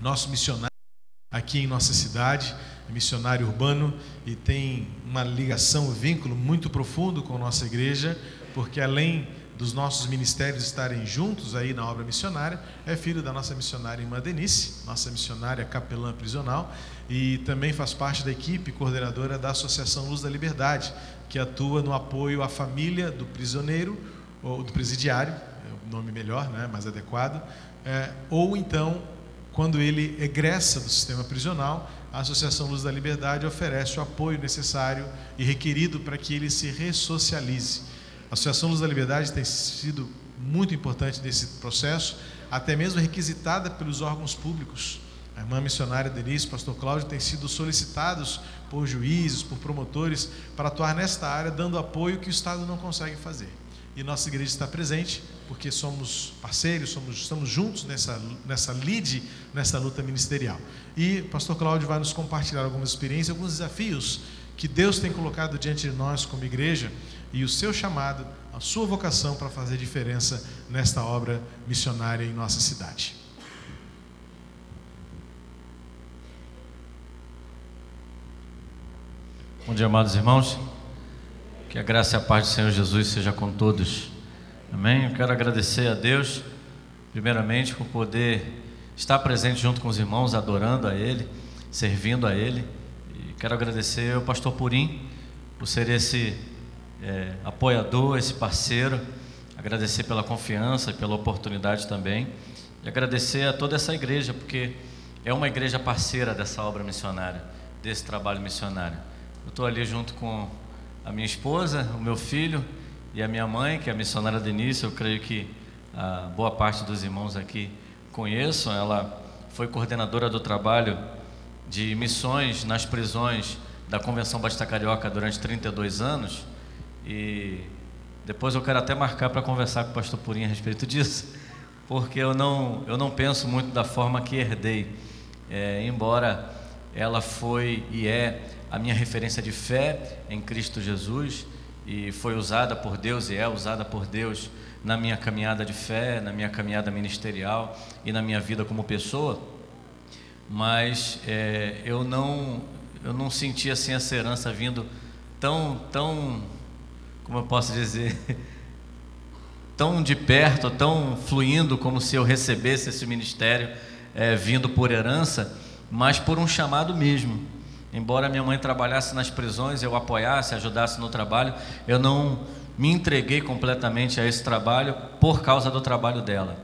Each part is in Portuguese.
nosso missionário aqui em nossa cidade, é missionário urbano e tem uma ligação, um vínculo muito profundo com a nossa igreja, porque além dos nossos ministérios estarem juntos aí na obra missionária, é filho da nossa missionária irmã Denise, nossa missionária capelã prisional, e também faz parte da equipe coordenadora da Associação Luz da Liberdade, que atua no apoio à família do prisioneiro, ou do presidiário, é o nome melhor, né, mais adequado, ou então, quando ele egressa do sistema prisional, a Associação Luz da Liberdade oferece o apoio necessário e requerido para que ele se ressocialize. A Associação Luz da Liberdade tem sido muito importante nesse processo, até mesmo requisitada pelos órgãos públicos. A irmã missionária Denise, o pastor Cláudio, têm sido solicitados por juízes, por promotores, para atuar nesta área, dando apoio que o Estado não consegue fazer. E nossa igreja está presente, porque somos parceiros, estamos juntos nessa luta ministerial. E o pastor Cláudio vai nos compartilhar algumas experiências, alguns desafios que Deus tem colocado diante de nós como igreja, e o seu chamado, a sua vocação para fazer diferença nesta obra missionária em nossa cidade. Bom dia, amados irmãos. Que a graça e a paz do Senhor Jesus seja com todos. Amém? Eu quero agradecer a Deus, primeiramente, por poder estar presente junto com os irmãos, adorando a Ele, servindo a Ele. E quero agradecer ao pastor Purim por ser esse apoiador, esse parceiro. Agradecer pela confiança e pela oportunidade também. E agradecer a toda essa igreja, porque é uma igreja parceira dessa obra missionária, desse trabalho missionário. Eu estou ali junto com a minha esposa, o meu filho e a minha mãe, que é a missionária Denise. Eu creio que a boa parte dos irmãos aqui conheçam. Ela foi coordenadora do trabalho de missões nas prisões da Convenção Batista Carioca durante 32 anos. E depois eu quero até marcar para conversar com o pastor Purim a respeito disso, porque eu não penso muito da forma que herdei, embora ela foi e é a minha referência de fé em Cristo Jesus, e foi usada por Deus e é usada por Deus na minha caminhada de fé, na minha caminhada ministerial e na minha vida como pessoa. Mas eu não senti assim essa herança vindo tão, como eu posso dizer, tão de perto, tão fluindo como se eu recebesse esse ministério vindo por herança, mas por um chamado mesmo. Embora minha mãe trabalhasse nas prisões, eu apoiasse, ajudasse no trabalho, eu não me entreguei completamente a esse trabalho por causa do trabalho dela.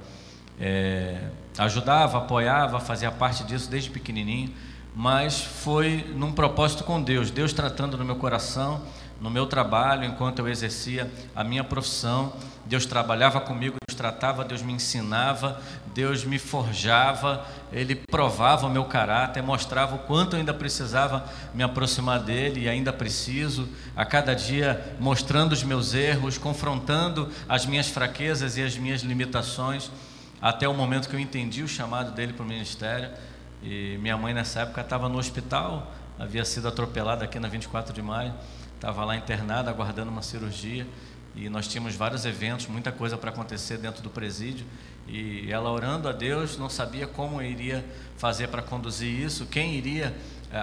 Ajudava, apoiava, fazia parte disso desde pequenininho, mas foi num propósito com Deus, Deus tratando no meu coração, no meu trabalho, enquanto eu exercia a minha profissão. Deus trabalhava comigo, Deus tratava, Deus me ensinava, Deus me forjava, Ele provava o meu caráter, mostrava o quanto eu ainda precisava me aproximar dEle, e ainda preciso, a cada dia mostrando os meus erros, confrontando as minhas fraquezas e as minhas limitações, até o momento que eu entendi o chamado dEle para o ministério. E minha mãe nessa época estava no hospital, havia sido atropelada aqui na 24 de maio, estava lá internada, aguardando uma cirurgia, e nós tínhamos vários eventos, muita coisa para acontecer dentro do presídio, e ela orando a Deus, não sabia como iria fazer para conduzir isso, quem iria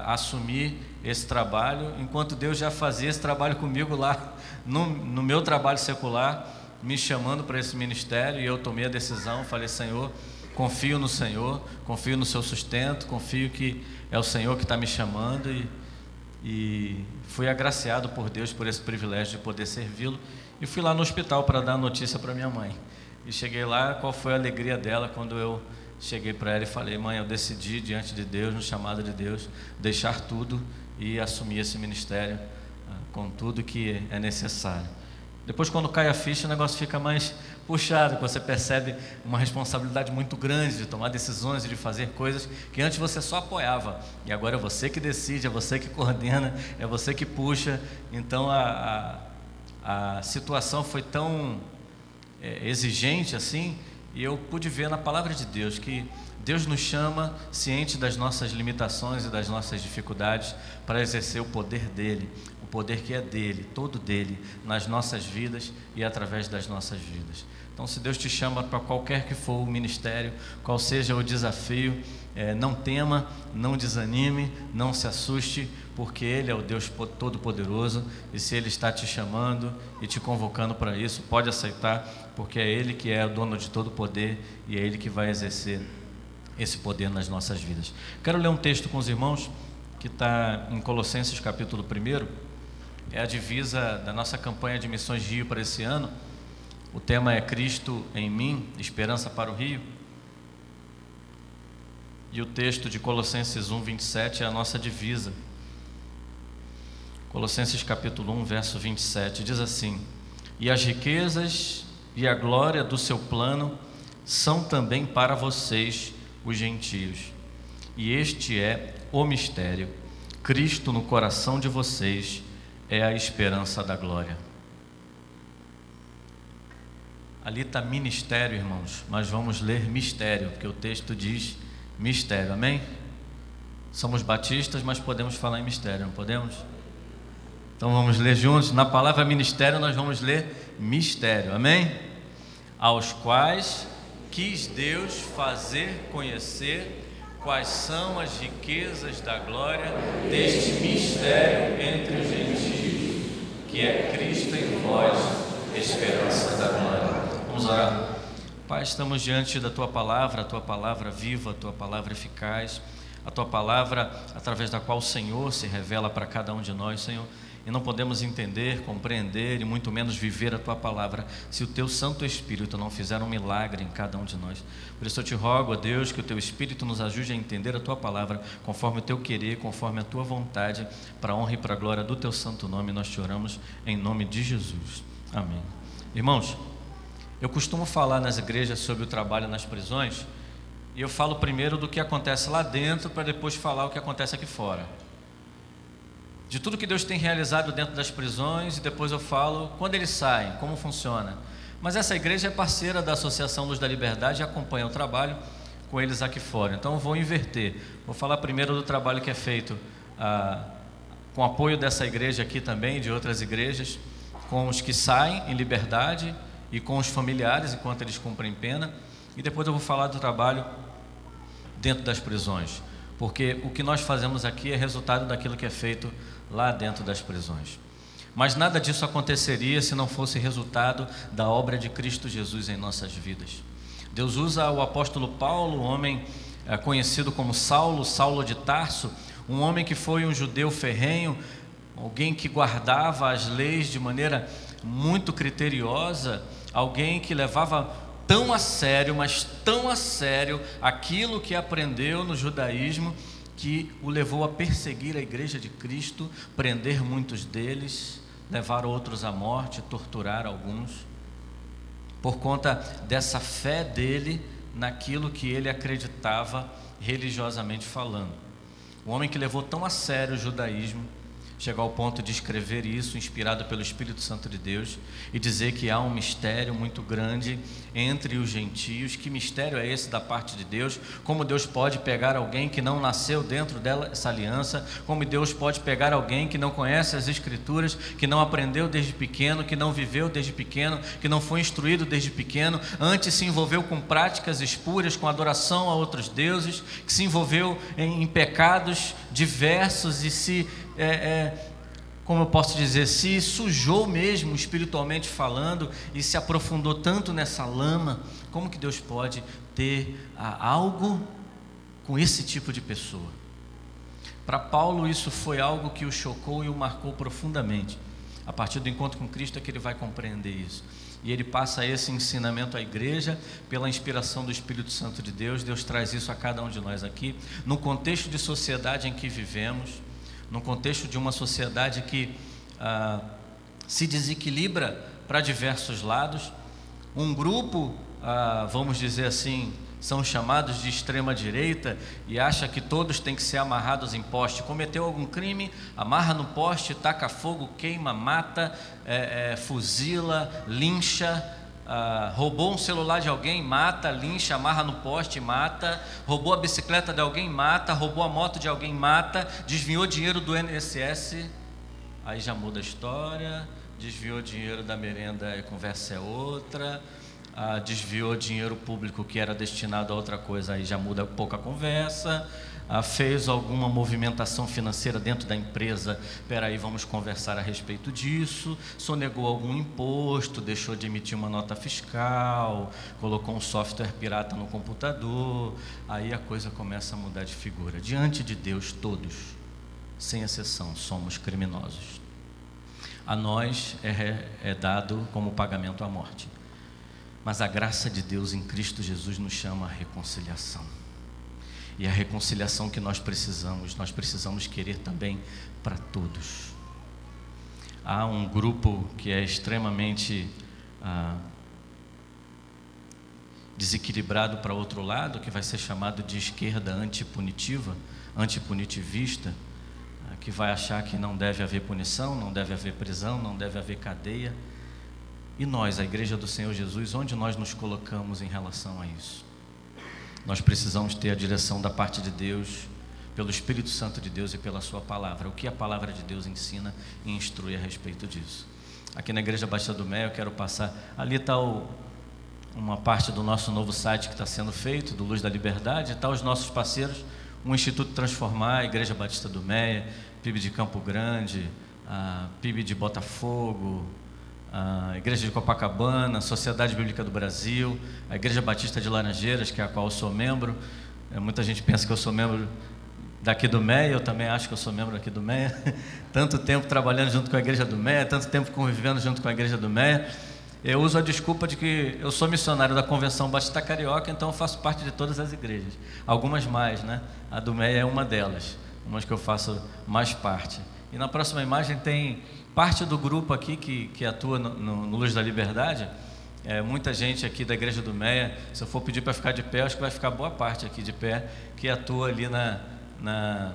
assumir esse trabalho, enquanto Deus já fazia esse trabalho comigo lá no meu trabalho secular, me chamando para esse ministério. E eu tomei a decisão, falei: Senhor, confio no Senhor, confio no seu sustento, confio que é o Senhor que está me chamando, e fui agraciado por Deus por esse privilégio de poder servi-lo. E fui lá no hospital para dar a notícia para minha mãe. E cheguei lá, qual foi a alegria dela quando eu cheguei para ela e falei: mãe, eu decidi diante de Deus, no chamado de Deus, deixar tudo e assumir esse ministério com tudo que é necessário. Depois, quando cai a ficha, o negócio fica mais puxado, você percebe uma responsabilidade muito grande de tomar decisões e de fazer coisas que antes você só apoiava, e agora é você que decide, é você que coordena, é você que puxa. Então a situação foi tão exigente assim, e eu pude ver na palavra de Deus que Deus nos chama ciente das nossas limitações e das nossas dificuldades para exercer o poder dEle, o poder que é dEle, todo dEle, nas nossas vidas e através das nossas vidas. Então, se Deus te chama para qualquer que for o ministério, qual seja o desafio, não tema, não desanime, não se assuste, porque Ele é o Deus Todo-Poderoso, e se Ele está te chamando e te convocando para isso, pode aceitar, porque é Ele que é o dono de todo poder, e é Ele que vai exercer esse poder nas nossas vidas. Quero ler um texto com os irmãos, que está em Colossenses capítulo 1, é a divisa da nossa campanha de Missões Rio para esse ano. O tema é Cristo em mim, esperança para o Rio. E o texto de Colossenses 1, 27 é a nossa divisa. Colossenses capítulo 1, verso 27, diz assim: e as riquezas e a glória do seu plano são também para vocês, os gentios. E este é o mistério: Cristo no coração de vocês é a esperança da glória. Ali está ministério, irmãos, mas vamos ler mistério, porque o texto diz mistério, amém? Somos batistas, mas podemos falar em mistério, não podemos? Então vamos ler juntos. Na palavra ministério nós vamos ler mistério, amém? Aos quais quis Deus fazer conhecer quais são as riquezas da glória deste mistério entre os gentios, que é Cristo em vós, esperança da glória. Vamos orar. Pai, estamos diante da Tua palavra, a Tua palavra viva, a Tua palavra eficaz, a Tua palavra através da qual o Senhor se revela para cada um de nós, Senhor. E não podemos entender, compreender e muito menos viver a Tua palavra se o Teu Santo Espírito não fizer um milagre em cada um de nós. Por isso eu te rogo, ó Deus, que o Teu Espírito nos ajude a entender a Tua palavra conforme o Teu querer, conforme a Tua vontade, para a honra e para a glória do Teu Santo nome. Nós te oramos em nome de Jesus. Amém. Irmãos, eu costumo falar nas igrejas sobre o trabalho nas prisões, e eu falo primeiro do que acontece lá dentro para depois falar o que acontece aqui fora. De tudo que Deus tem realizado dentro das prisões, e depois eu falo quando eles saem, como funciona. Mas essa igreja é parceira da Associação Luz da Liberdade e acompanha o trabalho com eles aqui fora. Então eu vou inverter. Vou falar primeiro do trabalho que é feito com apoio dessa igreja aqui também, de outras igrejas, com os que saem em liberdade e com os familiares enquanto eles cumprem pena. E depois eu vou falar do trabalho dentro das prisões, porque o que nós fazemos aqui é resultado daquilo que é feito lá dentro das prisões. Mas nada disso aconteceria se não fosse resultado da obra de Cristo Jesus em nossas vidas. Deus usa o apóstolo Paulo, um homem conhecido como Saulo de Tarso, um homem que foi um judeu ferrenho, alguém que guardava as leis de maneira muito criteriosa, alguém que levava tão a sério, mas tão a sério, aquilo que aprendeu no judaísmo, que o levou a perseguir a igreja de Cristo, prender muitos deles, levar outros à morte, torturar alguns, por conta dessa fé dele naquilo que ele acreditava religiosamente falando. Um homem que levou tão a sério o judaísmo, chegar ao ponto de escrever isso, inspirado pelo Espírito Santo de Deus, e dizer que há um mistério muito grande entre os gentios. Que mistério é esse da parte de Deus? Como Deus pode pegar alguém que não nasceu dentro dessa aliança? Como Deus pode pegar alguém que não conhece as Escrituras, que não aprendeu desde pequeno, que não viveu desde pequeno, que não foi instruído desde pequeno, antes se envolveu com práticas espúrias, com adoração a outros deuses, que se envolveu em pecados diversos e se como eu posso dizer, se sujou mesmo espiritualmente falando e se aprofundou tanto nessa lama. Como que Deus pode ter algo com esse tipo de pessoa? Para Paulo isso foi algo que o chocou e o marcou profundamente. A partir do encontro com Cristo é que ele vai compreender isso. E ele passa esse ensinamento à igreja pela inspiração do Espírito Santo de Deus. Deus traz isso a cada um de nós aqui, no contexto de sociedade em que vivemos, no contexto de uma sociedade que se desequilibra para diversos lados. Um grupo, vamos dizer assim, são chamados de extrema direita e acha que todos têm que ser amarrados em poste. Cometeu algum crime, amarra no poste, taca fogo, queima, mata, fuzila, lincha. Roubou um celular de alguém, mata, lincha, amarra no poste, mata. Roubou a bicicleta de alguém, mata. Roubou a moto de alguém, mata. Desviou dinheiro do INSS, aí já muda a história. Desviou dinheiro da merenda, a conversa é outra. desviou dinheiro público que era destinado a outra coisa, aí já muda um pouco a conversa. Fez alguma movimentação financeira dentro da empresa, peraí, vamos conversar a respeito disso. Sonegou algum imposto, deixou de emitir uma nota fiscal, colocou um software pirata no computador, aí a coisa começa a mudar de figura. Diante de Deus, todos, sem exceção, somos criminosos. A nós é dado como pagamento a morte, mas a graça de Deus em Cristo Jesus nos chama a reconciliação. E a reconciliação que nós precisamos querer também para todos. Há um grupo que é extremamente desequilibrado para outro lado, que vai ser chamado de esquerda antipunitiva, antipunitivista, que vai achar que não deve haver punição, não deve haver prisão, não deve haver cadeia. E nós, a Igreja do Senhor Jesus, onde nós nos colocamos em relação a isso? Nós precisamos ter a direção da parte de Deus, pelo Espírito Santo de Deus e pela sua palavra. O que a palavra de Deus ensina e instrui a respeito disso. Aqui na Igreja Batista do Meia, eu quero passar, ali está uma parte do nosso novo site que está sendo feito, do Luz da Liberdade, está os nossos parceiros, o Instituto Transformar, a Igreja Batista do Meia, PIB de Campo Grande, a PIB de Botafogo, a Igreja de Copacabana, a Sociedade Bíblica do Brasil, a Igreja Batista de Laranjeiras, que é a qual eu sou membro. Muita gente pensa que eu sou membro daqui do Meia, eu também acho que eu sou membro aqui do Meia. Tanto tempo trabalhando junto com a Igreja do Meia, tanto tempo convivendo junto com a Igreja do Meia. Eu uso a desculpa de que eu sou missionário da Convenção Batista Carioca, então eu faço parte de todas as igrejas. Algumas mais, né? A do Meia é uma delas, umas que eu faço mais parte. E na próxima imagem tem parte do grupo aqui que atua no Luz da Liberdade. Muita gente aqui da Igreja do Meia, se eu for pedir para ficar de pé, acho que vai ficar boa parte aqui de pé, que atua ali na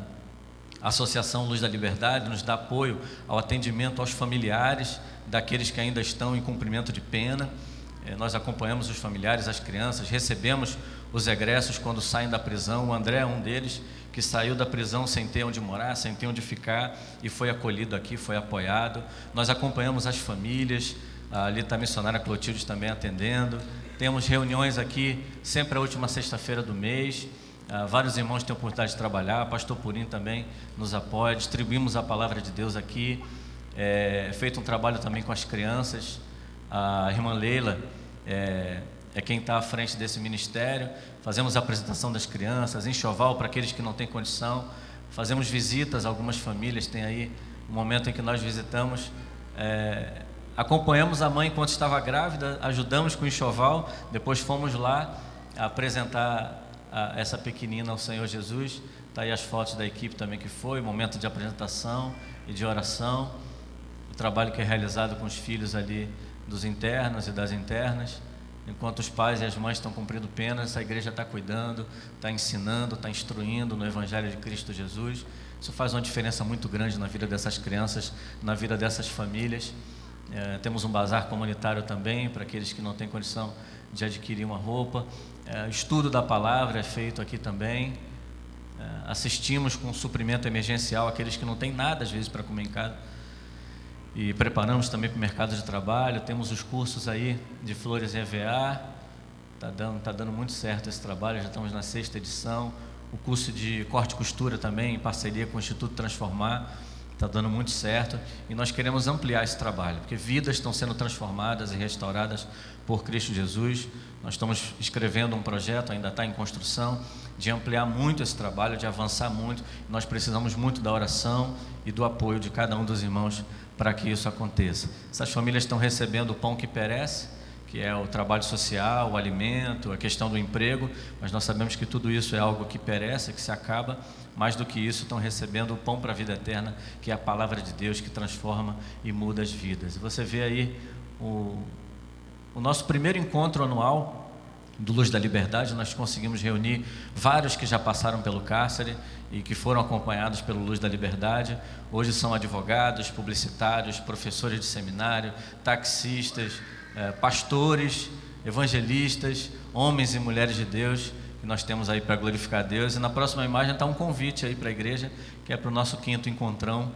Associação Luz da Liberdade, nos dá apoio ao atendimento aos familiares daqueles que ainda estão em cumprimento de pena. Nós acompanhamos os familiares, as crianças, recebemos os egressos quando saem da prisão. O André é um deles, que saiu da prisão sem ter onde morar, sem ter onde ficar, e foi acolhido aqui, foi apoiado. Nós acompanhamos as famílias, ali está a missionária Clotilde também atendendo. Temos reuniões aqui, sempre a última sexta-feira do mês. Vários irmãos têm a oportunidade de trabalhar, pastor Purim também nos apoia, distribuímos a palavra de Deus aqui. Feito um trabalho também com as crianças. A irmã Leila é quem está à frente desse ministério. Fazemos a apresentação das crianças, enxoval para aqueles que não têm condição. Fazemos visitas a algumas famílias. Tem aí um momento em que nós visitamos, acompanhamos a mãe enquanto estava grávida, ajudamos com o enxoval. Depois fomos lá apresentar essa pequenina ao Senhor Jesus. Está aí as fotos da equipe também que foi, momento de apresentação e de oração. O trabalho que é realizado com os filhos ali dos internos e das internas. Enquanto os pais e as mães estão cumprindo penas, a igreja está cuidando, está ensinando, está instruindo no Evangelho de Cristo Jesus. Isso faz uma diferença muito grande na vida dessas crianças, na vida dessas famílias. Temos um bazar comunitário também, para aqueles que não têm condição de adquirir uma roupa. Estudo da palavra é feito aqui também. Assistimos com suprimento emergencial aqueles que não têm nada, às vezes, para comer em casa. E preparamos também para o mercado de trabalho. Temos os cursos aí de Flores EVA. Está dando muito certo esse trabalho, já estamos na 6ª edição. O curso de corte e costura também, em parceria com o Instituto Transformar, está dando muito certo. E nós queremos ampliar esse trabalho, porque vidas estão sendo transformadas e restauradas por Cristo Jesus. Nós estamos escrevendo um projeto, ainda está em construção, de ampliar muito esse trabalho, de avançar muito. Nós precisamos muito da oração e do apoio de cada um dos irmãos para que isso aconteça. Essas famílias estão recebendo o pão que perece, que é o trabalho social, o alimento, a questão do emprego, mas nós sabemos que tudo isso é algo que perece, que se acaba. Mais do que isso, estão recebendo o pão para a vida eterna, que é a palavra de Deus que transforma e muda as vidas. E você vê aí o nosso primeiro encontro anual do Luz da Liberdade. Nós conseguimos reunir vários que já passaram pelo cárcere e que foram acompanhados pelo Luz da Liberdade. Hoje são advogados, publicitários, professores de seminário, taxistas, pastores, evangelistas, homens e mulheres de Deus, que nós temos aí para glorificar a Deus. E na próxima imagem está um convite aí para a igreja, que é para o nosso 5º encontrão,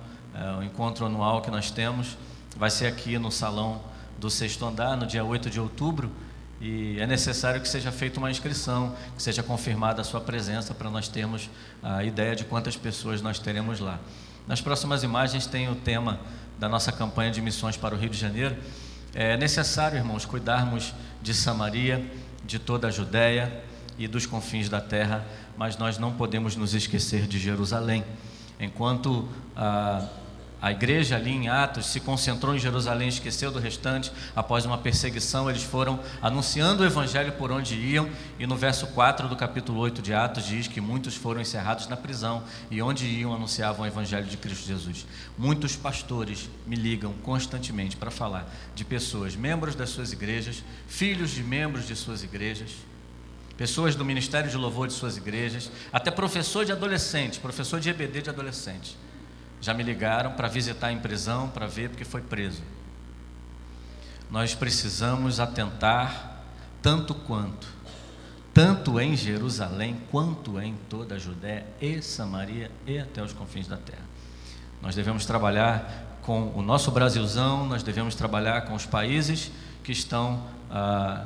o encontro anual que nós temos. Vai ser aqui no salão do 6º andar, no dia 8 de outubro. e é necessário que seja feita uma inscrição, que seja confirmada a sua presença, para nós termos a ideia de quantas pessoas nós teremos lá. Nas próximas imagens tem o tema da nossa campanha de missões para o Rio de Janeiro. É necessário, irmãos, cuidarmos de Samaria, de toda a Judéia e dos confins da terra, mas nós não podemos nos esquecer de Jerusalém. Enquanto a igreja ali em Atos se concentrou em Jerusalém, esqueceu do restante, após uma perseguição eles foram anunciando o evangelho por onde iam, e no verso 4 do capítulo 8 de Atos diz que muitos foram encerrados na prisão, e onde iam anunciavam o evangelho de Cristo Jesus. Muitos pastores me ligam constantemente para falar de pessoas, membros das suas igrejas, filhos de membros de suas igrejas, pessoas do ministério de louvor de suas igrejas, até professor de adolescente, professor de EBD de adolescente, já me ligaram para visitar em prisão, para ver, porque foi preso. Nós precisamos atentar tanto em Jerusalém, quanto em toda a Judéia e Samaria e até os confins da terra. Nós devemos trabalhar com o nosso Brasilzão, nós devemos trabalhar com os países que estão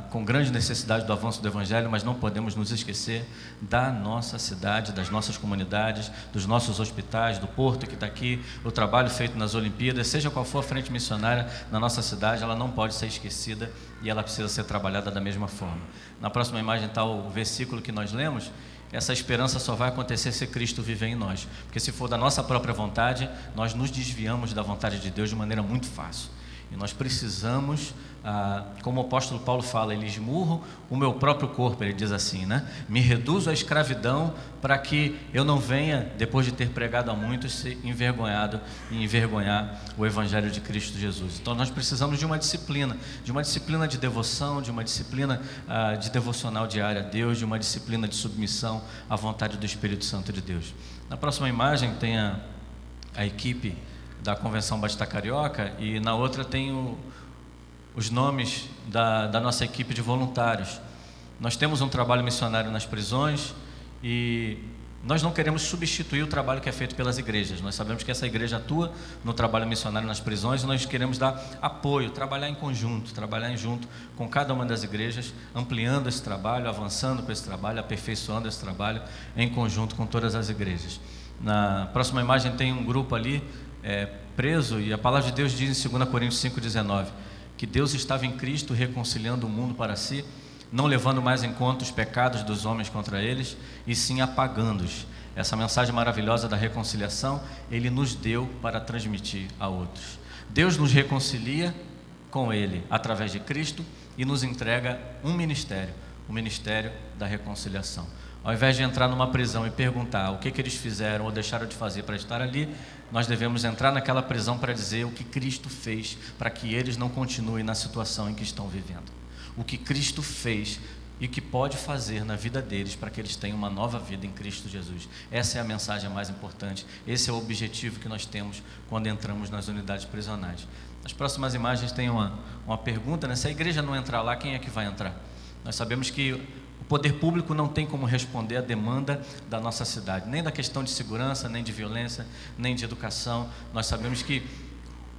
com grande necessidade do avanço do Evangelho, mas não podemos nos esquecer da nossa cidade, das nossas comunidades, dos nossos hospitais, do Porto que está aqui, o trabalho feito nas Olimpíadas, seja qual for a frente missionária na nossa cidade, ela não pode ser esquecida e ela precisa ser trabalhada da mesma forma. Na próxima imagem está o versículo que nós lemos. Essa esperança só vai acontecer se Cristo viver em nós, porque se for da nossa própria vontade, nós nos desviamos da vontade de Deus de maneira muito fácil. E nós precisamos, como o apóstolo Paulo fala, ele esmurro o meu próprio corpo, ele diz assim, né? Me reduzo à escravidão para que eu não venha, depois de ter pregado a muitos, ser envergonhado e envergonhar o Evangelho de Cristo Jesus. Então nós precisamos de uma disciplina de devoção, de uma disciplina de devocional diária a Deus, de uma disciplina de submissão à vontade do Espírito Santo de Deus. Na próxima imagem tem a equipe da Convenção Batista Carioca, e na outra tem os nomes da nossa equipe de voluntários. Nós temos um trabalho missionário nas prisões e nós não queremos substituir o trabalho que é feito pelas igrejas. Nós sabemos que essa igreja atua no trabalho missionário nas prisões e nós queremos dar apoio, trabalhar em conjunto, trabalhar junto com cada uma das igrejas, ampliando esse trabalho, avançando para esse trabalho, aperfeiçoando esse trabalho em conjunto com todas as igrejas. Na próxima imagem tem um grupo ali preso, e a palavra de Deus diz em 2 Coríntios 5,19 que Deus estava em Cristo reconciliando o mundo para si, não levando mais em conta os pecados dos homens contra eles, e sim apagando-os. Essa mensagem maravilhosa da reconciliação Ele nos deu para transmitir a outros. Deus nos reconcilia com Ele através de Cristo e nos entrega um ministério, o ministério da reconciliação. Ao invés de entrar numa prisão e perguntar o que eles fizeram ou deixaram de fazer para estar ali, nós devemos entrar naquela prisão para dizer o que Cristo fez para que eles não continuem na situação em que estão vivendo. O que Cristo fez e que pode fazer na vida deles para que eles tenham uma nova vida em Cristo Jesus. Essa é a mensagem mais importante, esse é o objetivo que nós temos quando entramos nas unidades prisionais. Nas próximas imagens tem uma pergunta, né? Se a igreja não entrar lá, quem é que vai entrar? Nós sabemos que o poder público não tem como responder à demanda da nossa cidade, nem da questão de segurança, nem de violência, nem de educação. Nós sabemos que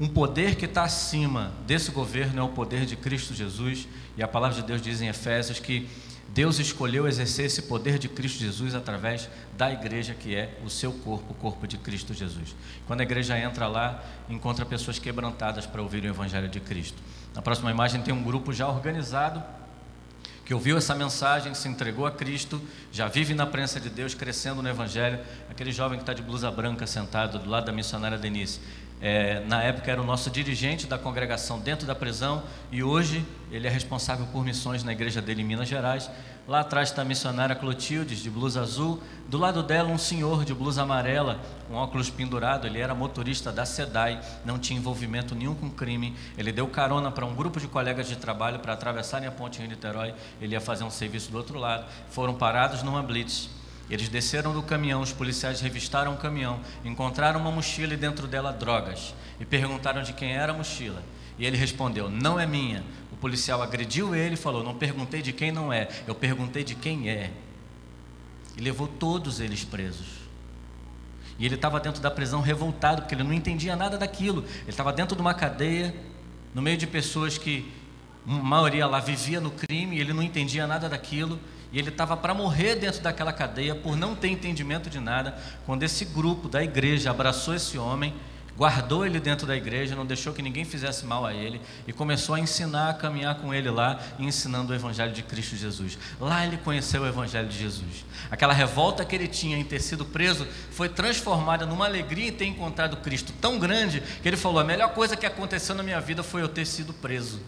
um poder que está acima desse governo é o poder de Cristo Jesus, e a palavra de Deus diz em Efésios que Deus escolheu exercer esse poder de Cristo Jesus através da igreja, que é o seu corpo, o corpo de Cristo Jesus. Quando a igreja entra lá, encontra pessoas quebrantadas para ouvir o Evangelho de Cristo. Na próxima imagem tem um grupo já organizado, que ouviu essa mensagem, se entregou a Cristo, já vive na presença de Deus, crescendo no Evangelho. Aquele jovem que está de blusa branca sentado do lado da missionária Denise, na época era o nosso dirigente da congregação dentro da prisão, e hoje ele é responsável por missões na igreja dele em Minas Gerais. Lá atrás está a missionária Clotildes, de blusa azul, do lado dela um senhor de blusa amarela, com óculos pendurado. Ele era motorista da SEDAI, não tinha envolvimento nenhum com crime. Ele deu carona para um grupo de colegas de trabalho para atravessarem a ponte Rio-Niterói. Ele ia fazer um serviço do outro lado, foram parados numa blitz. Eles desceram do caminhão, os policiais revistaram o caminhão, encontraram uma mochila e dentro dela drogas, e perguntaram de quem era a mochila, e ele respondeu: não é minha. O policial agrediu ele e falou: não perguntei de quem não é, eu perguntei de quem é, e levou todos eles presos. E ele estava dentro da prisão revoltado, porque ele não entendia nada daquilo. Ele estava dentro de uma cadeia, no meio de pessoas que maioria lá vivia no crime, ele não entendia nada daquilo, e ele estava para morrer dentro daquela cadeia por não ter entendimento de nada, quando esse grupo da igreja abraçou esse homem, guardou ele dentro da igreja, não deixou que ninguém fizesse mal a ele, e começou a ensinar, a caminhar com ele lá, ensinando o Evangelho de Cristo Jesus. Lá ele conheceu o Evangelho de Jesus. Aquela revolta que ele tinha em ter sido preso, foi transformada numa alegria em ter encontrado Cristo tão grande, que ele falou: a melhor coisa que aconteceu na minha vida foi eu ter sido preso,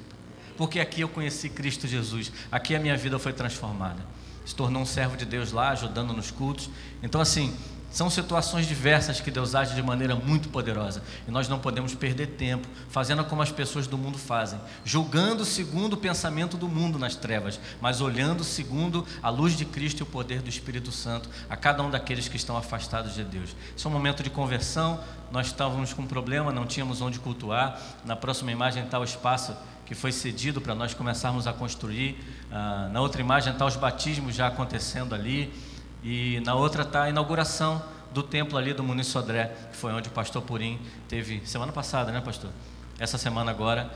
porque aqui eu conheci Cristo Jesus, aqui a minha vida foi transformada. Se tornou um servo de Deus lá, ajudando nos cultos. Então assim, são situações diversas que Deus age de maneira muito poderosa, e nós não podemos perder tempo fazendo como as pessoas do mundo fazem, julgando segundo o pensamento do mundo nas trevas, mas olhando segundo a luz de Cristo e o poder do Espírito Santo a cada um daqueles que estão afastados de Deus. Isso é um momento de conversão. Nós estávamos com um problema, não tínhamos onde cultuar. Na próxima imagem está o espaço que foi cedido para nós começarmos a construir. Na outra imagem está os batismos já acontecendo ali. E na outra está a inauguração do templo ali do Muniz Sodré, que foi onde o pastor Purim teve semana passada, né, pastor? Essa semana agora,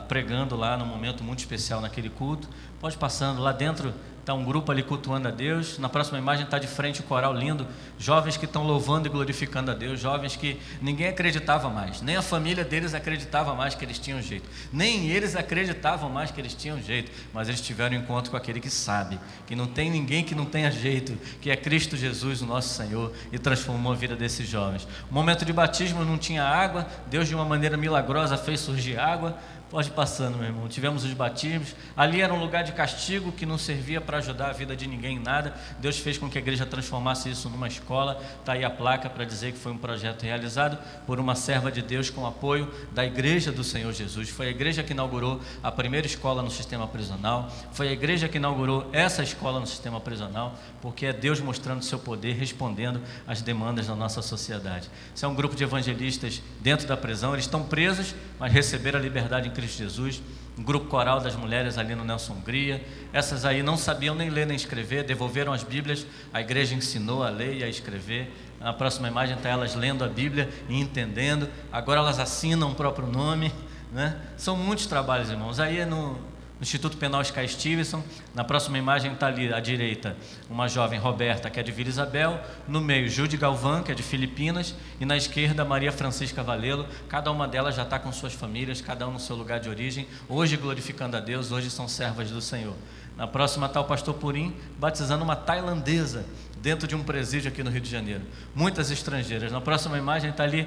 pregando lá num momento muito especial naquele culto. Pode passando, lá dentro está um grupo ali cultuando a Deus. Na próxima imagem está de frente o coral lindo, jovens que estão louvando e glorificando a Deus, jovens que ninguém acreditava mais, nem a família deles acreditava mais que eles tinham jeito, nem eles acreditavam mais que eles tinham jeito, mas eles tiveram um encontro com aquele que sabe, que não tem ninguém que não tenha jeito, que é Cristo Jesus, o nosso Senhor, e transformou a vida desses jovens. O momento de batismo não tinha água, Deus de uma maneira milagrosa fez surgir água. Pode ir passando, meu irmão. Tivemos os batismos. Ali era um lugar de castigo que não servia para ajudar a vida de ninguém em nada. Deus fez com que a igreja transformasse isso numa escola. Está aí a placa para dizer que foi um projeto realizado por uma serva de Deus com apoio da igreja do Senhor Jesus. Foi a igreja que inaugurou a primeira escola no sistema prisional. Foi a igreja que inaugurou essa escola no sistema prisional, porque é Deus mostrando seu poder, respondendo às demandas da nossa sociedade. Esse é um grupo de evangelistas dentro da prisão. Eles estão presos, mas receberam a liberdade em Cristo Jesus. Um grupo coral das mulheres ali no Nelson Hungria. Essas aí não sabiam nem ler nem escrever, devolveram as Bíblias, a igreja ensinou a ler e a escrever. Na próxima imagem está elas lendo a Bíblia e entendendo. Agora elas assinam o próprio nome, né? São muitos trabalhos, irmãos. Aí é no Instituto Penal Sky Stevenson. Na próxima imagem está ali à direita uma jovem Roberta, que é de Vila Isabel, no meio Jude Galvão, que é de Filipinas, e na esquerda Maria Francisca Valelo. Cada uma delas já está com suas famílias, cada um no seu lugar de origem, hoje glorificando a Deus, hoje são servas do Senhor. Na próxima está o pastor Purim batizando uma tailandesa dentro de um presídio aqui no Rio de Janeiro. Muitas estrangeiras. Na próxima imagem está ali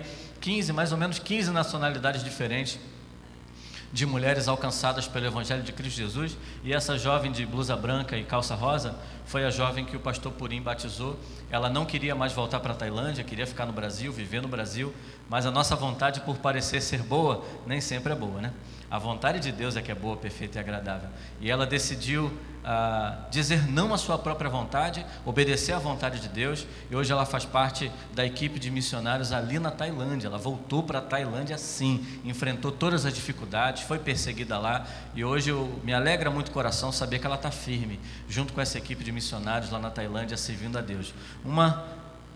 mais ou menos 15 nacionalidades diferentes de mulheres alcançadas pelo Evangelho de Cristo Jesus. E essa jovem de blusa branca e calça rosa foi a jovem que o pastor Purim batizou. Ela não queria mais voltar para a Tailândia, queria ficar no Brasil, viver no Brasil, mas a nossa vontade, por parecer ser boa, nem sempre é boa, né? A vontade de Deus é que é boa, perfeita e agradável. E ela decidiu dizer não à sua própria vontade, obedecer à vontade de Deus, e hoje ela faz parte da equipe de missionários ali na Tailândia. Ela voltou para a Tailândia sim, enfrentou todas as dificuldades, foi perseguida lá, e hoje me alegra muito o coração saber que ela está firme, junto com essa equipe de missionários lá na Tailândia, servindo a Deus. Uma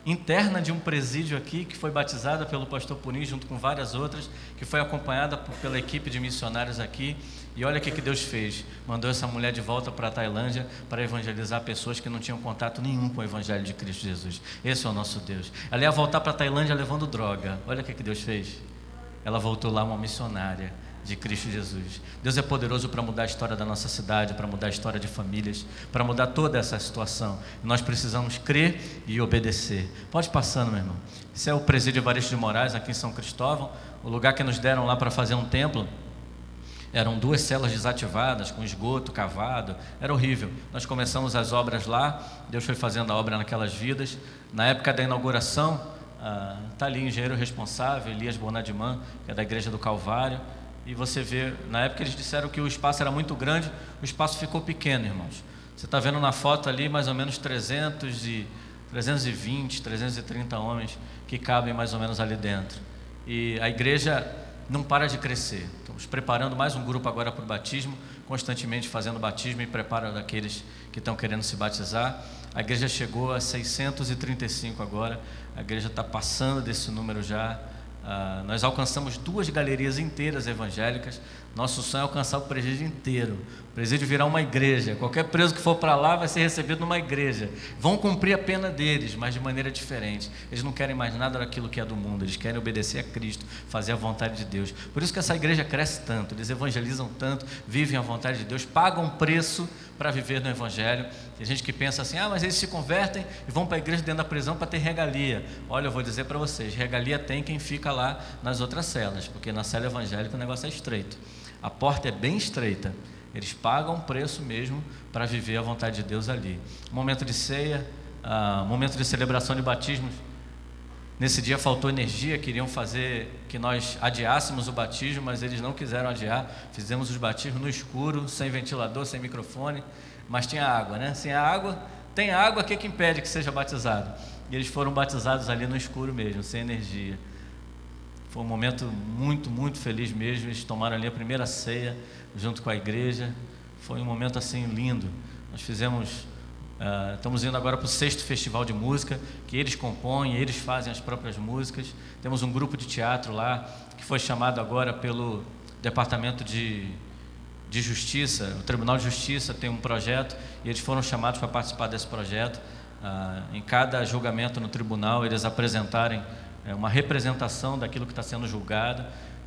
interna de um presídio aqui, que foi batizada pelo pastor Purim, junto com várias outras, que foi acompanhada pela equipe de missionários aqui. E olha o que Deus fez, mandou essa mulher de volta para a Tailândia para evangelizar pessoas que não tinham contato nenhum com o Evangelho de Cristo Jesus. Esse é o nosso Deus. Ela ia voltar para a Tailândia levando droga. Olha o que Deus fez. Ela voltou lá uma missionária de Cristo Jesus. Deus é poderoso para mudar a história da nossa cidade, para mudar a história de famílias, para mudar toda essa situação. Nós precisamos crer e obedecer. Pode ir passando, meu irmão. Esse é o presídio Evaristo de Moraes, aqui em São Cristóvão. O lugar que nos deram lá para fazer um templo. Eram 2 celas desativadas, com esgoto cavado, era horrível. Nós começamos as obras lá, Deus foi fazendo a obra naquelas vidas. Na época da inauguração, está ali o engenheiro responsável, Elias Bonadiman, que é da Igreja do Calvário. E você vê, na época eles disseram que o espaço era muito grande, o espaço ficou pequeno, irmãos. Você está vendo na foto ali mais ou menos 320, 330 homens que cabem mais ou menos ali dentro. E a igreja não para de crescer. Estamos preparando mais um grupo agora para o batismo, constantemente fazendo batismo e preparo daqueles que estão querendo se batizar. A igreja chegou a 635 agora, a igreja está passando desse número já. Nós alcançamos 2 galerias inteiras evangélicas. Nosso sonho é alcançar o presídio inteiro, o presídio virar uma igreja. Qualquer preso que for para lá vai ser recebido numa igreja. Vão cumprir a pena deles, mas de maneira diferente. Eles não querem mais nada daquilo que é do mundo, eles querem obedecer a Cristo, fazer a vontade de Deus. Por isso que essa igreja cresce tanto, eles evangelizam tanto, vivem a vontade de Deus, pagam preço para viver no evangelho. Tem gente que pensa assim: mas eles se convertem e vão para a igreja dentro da prisão para ter regalia. Olha, eu vou dizer para vocês, regalia tem quem fica lá nas outras celas, porque na cela evangélica o negócio é estreito, a porta é bem estreita. Eles pagam preço mesmo para viver a vontade de Deus ali. Momento de ceia, momento de celebração de batismos. Nesse dia faltou energia, queriam fazer que nós adiássemos o batismo, mas eles não quiseram adiar. Fizemos os batismos no escuro, sem ventilador, sem microfone, mas tinha água, né? Sem a água, tem água, o que impede que seja batizado? E eles foram batizados ali no escuro mesmo, sem energia. Foi um momento muito, muito feliz mesmo. Eles tomaram ali a primeira ceia junto com a igreja. Foi um momento assim lindo. Nós fizemos... estamos indo agora para o 6º Festival de Música, que eles compõem, eles fazem as próprias músicas. Temos um grupo de teatro lá, que foi chamado agora pelo Departamento de Justiça. O Tribunal de Justiça tem um projeto e eles foram chamados para participar desse projeto. Em cada julgamento no tribunal, eles apresentarem uma representação daquilo que está sendo julgado.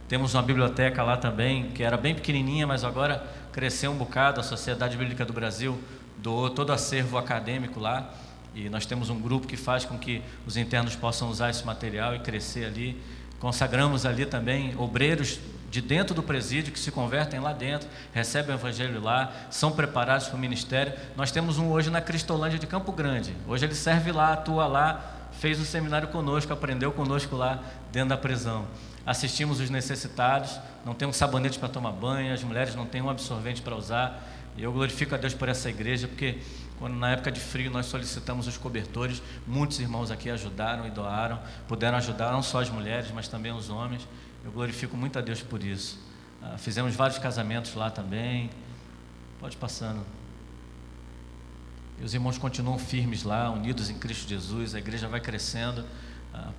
Temos uma biblioteca lá também, que era bem pequenininha, mas agora cresceu um bocado. A Sociedade Bíblica do Brasil doou todo o acervo acadêmico lá, e nós temos um grupo que faz com que os internos possam usar esse material e crescer ali. Consagramos ali também obreiros de dentro do presídio que se convertem lá dentro, recebem o evangelho lá, são preparados para o ministério. Nós temos um hoje na Cristolândia de Campo Grande. Hoje ele serve lá, atua lá, fez um seminário conosco, aprendeu conosco lá dentro da prisão. Assistimos os necessitados, não tem um sabonete para tomar banho, as mulheres não têm um absorvente para usar. E eu glorifico a Deus por essa igreja, porque quando na época de frio nós solicitamos os cobertores, muitos irmãos aqui ajudaram e doaram, puderam ajudar não só as mulheres, mas também os homens. Eu glorifico muito a Deus por isso. Fizemos vários casamentos lá também. Pode ir passando. E os irmãos continuam firmes lá, unidos em Cristo Jesus. A igreja vai crescendo.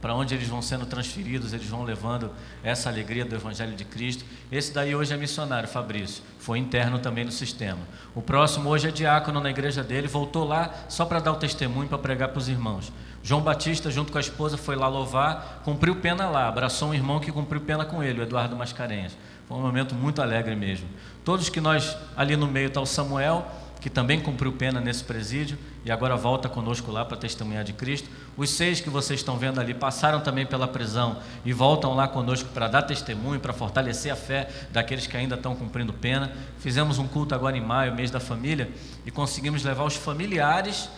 Para onde eles vão sendo transferidos, eles vão levando essa alegria do Evangelho de Cristo. Esse daí hoje é missionário, Fabrício, foi interno também no sistema. O próximo hoje é diácono na igreja dele, voltou lá só para dar o testemunho, para pregar para os irmãos. João Batista, junto com a esposa, foi lá louvar, cumpriu pena lá, abraçou um irmão que cumpriu pena com ele, o Eduardo Mascarenhas. Foi um momento muito alegre mesmo. Todos que nós, ali no meio está o Samuel, que também cumpriu pena nesse presídio e agora volta conosco lá para testemunhar de Cristo. Os 6 que vocês estão vendo ali passaram também pela prisão e voltam lá conosco para dar testemunho, para fortalecer a fé daqueles que ainda estão cumprindo pena. Fizemos um culto agora em maio, mês da família, e conseguimos levar os familiares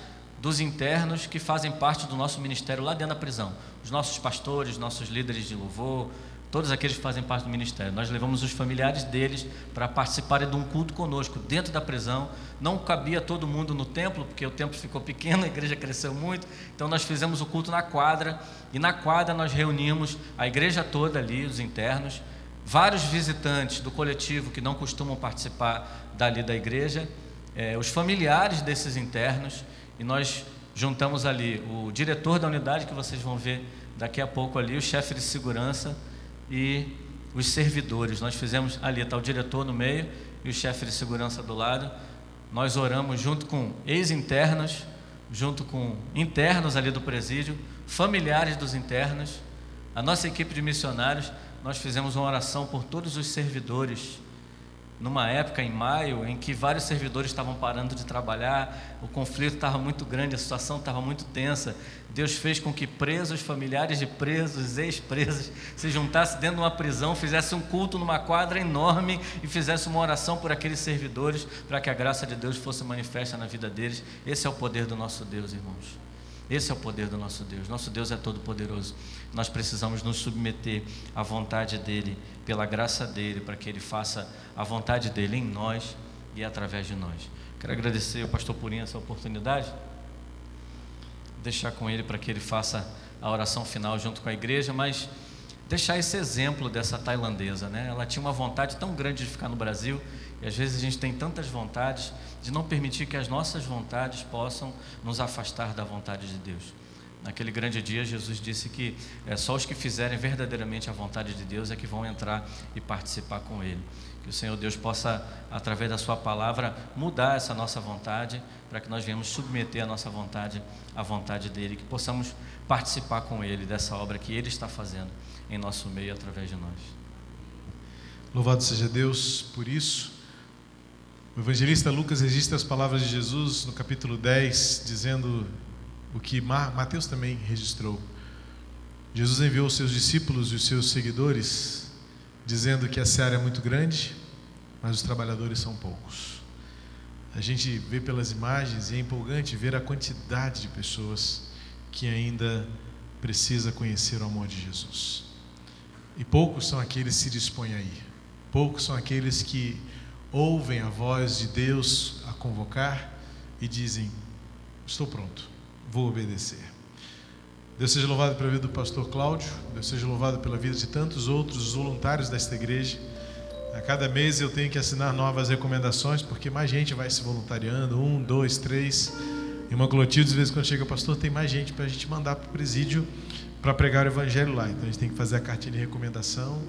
dos internos que fazem parte do nosso ministério lá dentro da prisão. Os nossos pastores, nossos líderes de louvor, todos aqueles que fazem parte do ministério. Nós levamos os familiares deles para participarem de um culto conosco dentro da prisão. Não cabia todo mundo no templo, porque o templo ficou pequeno, a igreja cresceu muito. Então nós fizemos o culto na quadra, e na quadra nós reunimos a igreja toda ali, os internos, vários visitantes do coletivo que não costumam participar dali da igreja, os familiares desses internos, e nós juntamos ali o diretor da unidade, que vocês vão ver daqui a pouco ali, o chefe de segurança, e os servidores. Nós fizemos, ali está o diretor no meio e o chefe de segurança do lado. Nós oramos junto com ex-internos, junto com internos ali do presídio, familiares dos internos, a nossa equipe de missionários. Nós fizemos uma oração por todos os servidores, numa época, em maio, em que vários servidores estavam parando de trabalhar, o conflito estava muito grande, a situação estava muito tensa. Deus fez com que presos, familiares de presos, ex-presos, se juntassem dentro de uma prisão, fizessem um culto numa quadra enorme e fizessem uma oração por aqueles servidores, para que a graça de Deus fosse manifesta na vida deles. Esse é o poder do nosso Deus, irmãos. Esse é o poder do nosso Deus. Nosso Deus é todo poderoso. Nós precisamos nos submeter à vontade dEle, pela graça dEle, para que Ele faça a vontade dEle em nós e através de nós. Quero agradecer ao pastor Purinho essa oportunidade, deixar com ele para que ele faça a oração final junto com a igreja, mas deixar esse exemplo dessa tailandesa, né? Ela tinha uma vontade tão grande de ficar no Brasil, e às vezes a gente tem tantas vontades, de não permitir que as nossas vontades possam nos afastar da vontade de Deus. Naquele grande dia, Jesus disse que só os que fizerem verdadeiramente a vontade de Deus é que vão entrar e participar com Ele. Que o Senhor Deus possa, através da sua palavra, mudar essa nossa vontade, para que nós venhamos submeter a nossa vontade à vontade dEle, que possamos participar com Ele dessa obra que Ele está fazendo em nosso meio, através de nós. Louvado seja Deus por isso. O evangelista Lucas registra as palavras de Jesus no capítulo 10, dizendo o que Mateus também registrou. Jesus enviou os seus discípulos e os seus seguidores, dizendo que a seara é muito grande, mas os trabalhadores são poucos. A gente vê pelas imagens e é empolgante ver a quantidade de pessoas que ainda precisa conhecer o amor de Jesus. E poucos são aqueles que se dispõem a ir. Poucos são aqueles que ouvem a voz de Deus a convocar e dizem: estou pronto, vou obedecer. Deus seja louvado pela vida do pastor Cláudio, Deus seja louvado pela vida de tantos outros voluntários desta igreja. A cada mês eu tenho que assinar novas recomendações, porque mais gente vai se voluntariando, 1, 2, 3. Irmã Clotilde, às vezes quando chega, pastor, tem mais gente para a gente mandar para o presídio para pregar o evangelho lá. Então a gente tem que fazer a cartinha de recomendação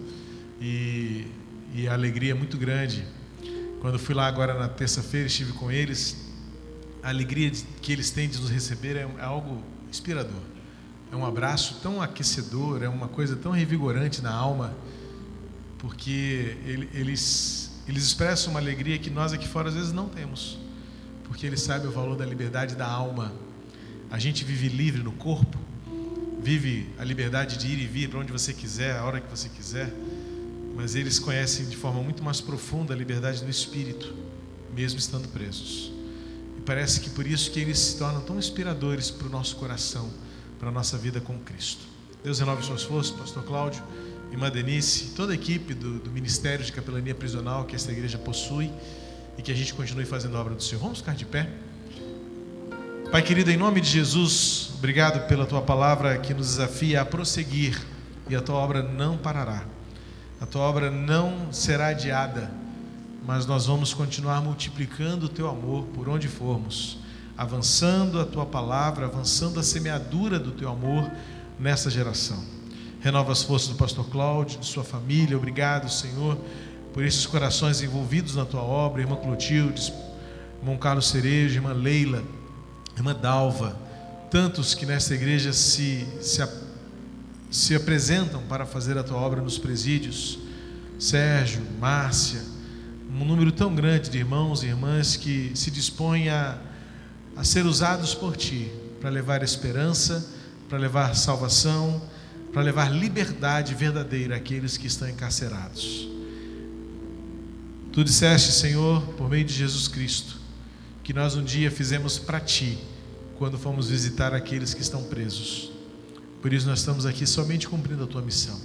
e a alegria é muito grande. Quando fui lá agora na terça-feira, estive com eles, a alegria que eles têm de nos receber é algo inspirador. É um abraço tão aquecedor, é uma coisa tão revigorante na alma, porque eles expressam uma alegria que nós aqui fora às vezes não temos, porque eles sabem o valor da liberdade da alma. A gente vive livre no corpo, vive a liberdade de ir e vir para onde você quiser, a hora que você quiser, mas eles conhecem de forma muito mais profunda a liberdade do espírito, mesmo estando presos. E parece que por isso que eles se tornam tão inspiradores para o nosso coração, para a nossa vida com Cristo. Deus renove suas forças, pastor Cláudio, irmã Denise, toda a equipe do Ministério de Capelania Prisional que esta igreja possui, e que a gente continue fazendo a obra do Senhor. Vamos ficar de pé. Pai querido, em nome de Jesus, obrigado pela Tua palavra que nos desafia a prosseguir, e a Tua obra não parará, a Tua obra não será adiada, mas nós vamos continuar multiplicando o Teu amor por onde formos, avançando a Tua palavra, avançando a semeadura do Teu amor nessa geração. Renova as forças do pastor Cláudio, de sua família. Obrigado, Senhor, por esses corações envolvidos na Tua obra, irmã Clotilde, irmão Carlos Cerejo, irmã Leila, irmã Dalva, tantos que nesta igreja se apresentam para fazer a Tua obra nos presídios, Sérgio, Márcia, um número tão grande de irmãos e irmãs que se dispõem a ser usados por Ti, para levar esperança, para levar salvação, para levar liberdade verdadeira àqueles que estão encarcerados. Tu disseste, Senhor, por meio de Jesus Cristo, que nós um dia fizemos para Ti, quando fomos visitar aqueles que estão presos. Por isso nós estamos aqui somente cumprindo a Tua missão,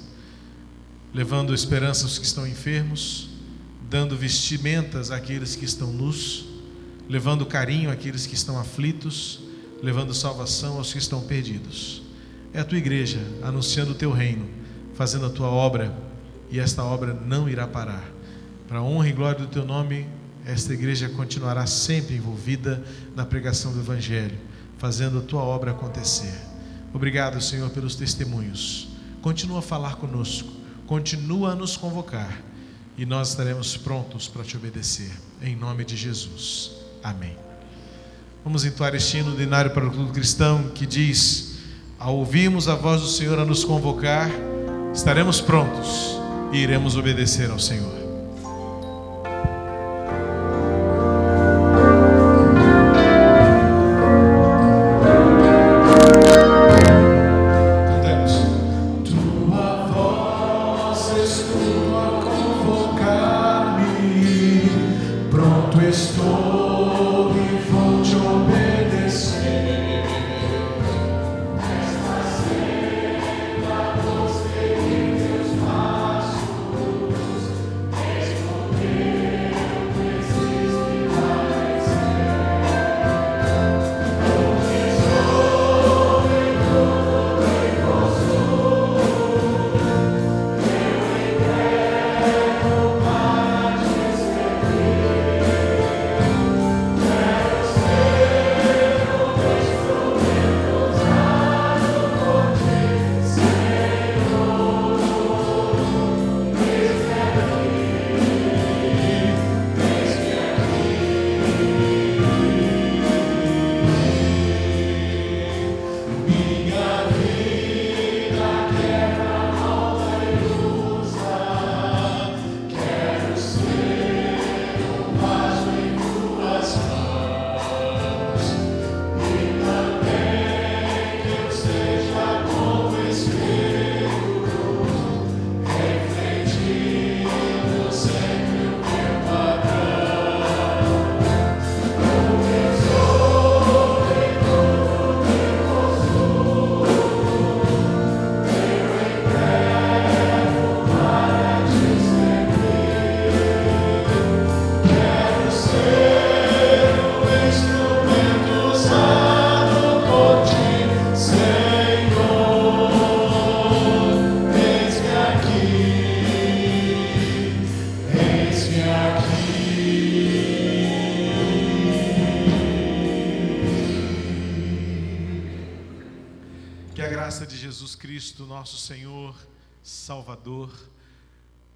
levando esperança aos que estão enfermos, dando vestimentas àqueles que estão nus, levando carinho àqueles que estão aflitos, levando salvação aos que estão perdidos. É a Tua igreja anunciando o Teu reino, fazendo a Tua obra, e esta obra não irá parar. Para a honra e glória do Teu nome, esta igreja continuará sempre envolvida na pregação do Evangelho, fazendo a Tua obra acontecer. Obrigado, Senhor, pelos testemunhos. Continua a falar conosco, continua a nos convocar, e nós estaremos prontos para Te obedecer, em nome de Jesus. Amém. Vamos entoar este hino do Inário para o Culto Cristão, que diz: ao ouvirmos a voz do Senhor a nos convocar, estaremos prontos e iremos obedecer ao Senhor. Cristo, nosso Senhor, Salvador,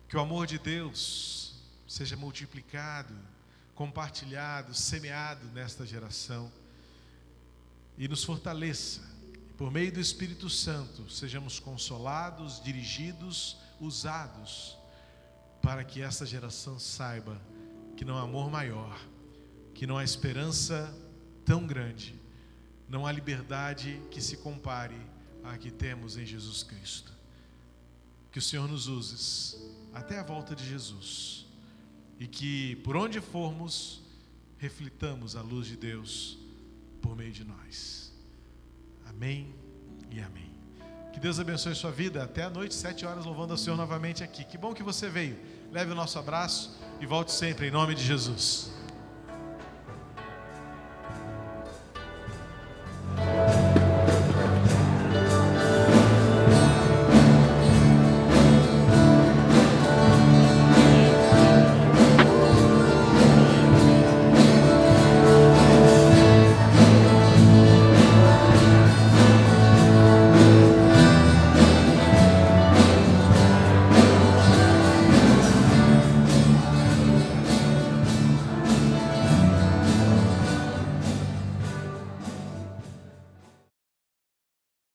que o amor de Deus seja multiplicado, compartilhado, semeado nesta geração e nos fortaleça. Por meio do Espírito Santo, sejamos consolados, dirigidos, usados, para que esta geração saiba que não há amor maior, que não há esperança tão grande, não há liberdade que se compare à que temos em Jesus Cristo. Que o Senhor nos use até a volta de Jesus e que, por onde formos, reflitamos a luz de Deus por meio de nós. Amém e amém. Que Deus abençoe sua vida. Até a noite, 7 horas, louvando ao Senhor novamente aqui. Que bom que você veio. Leve o nosso abraço e volte sempre em nome de Jesus.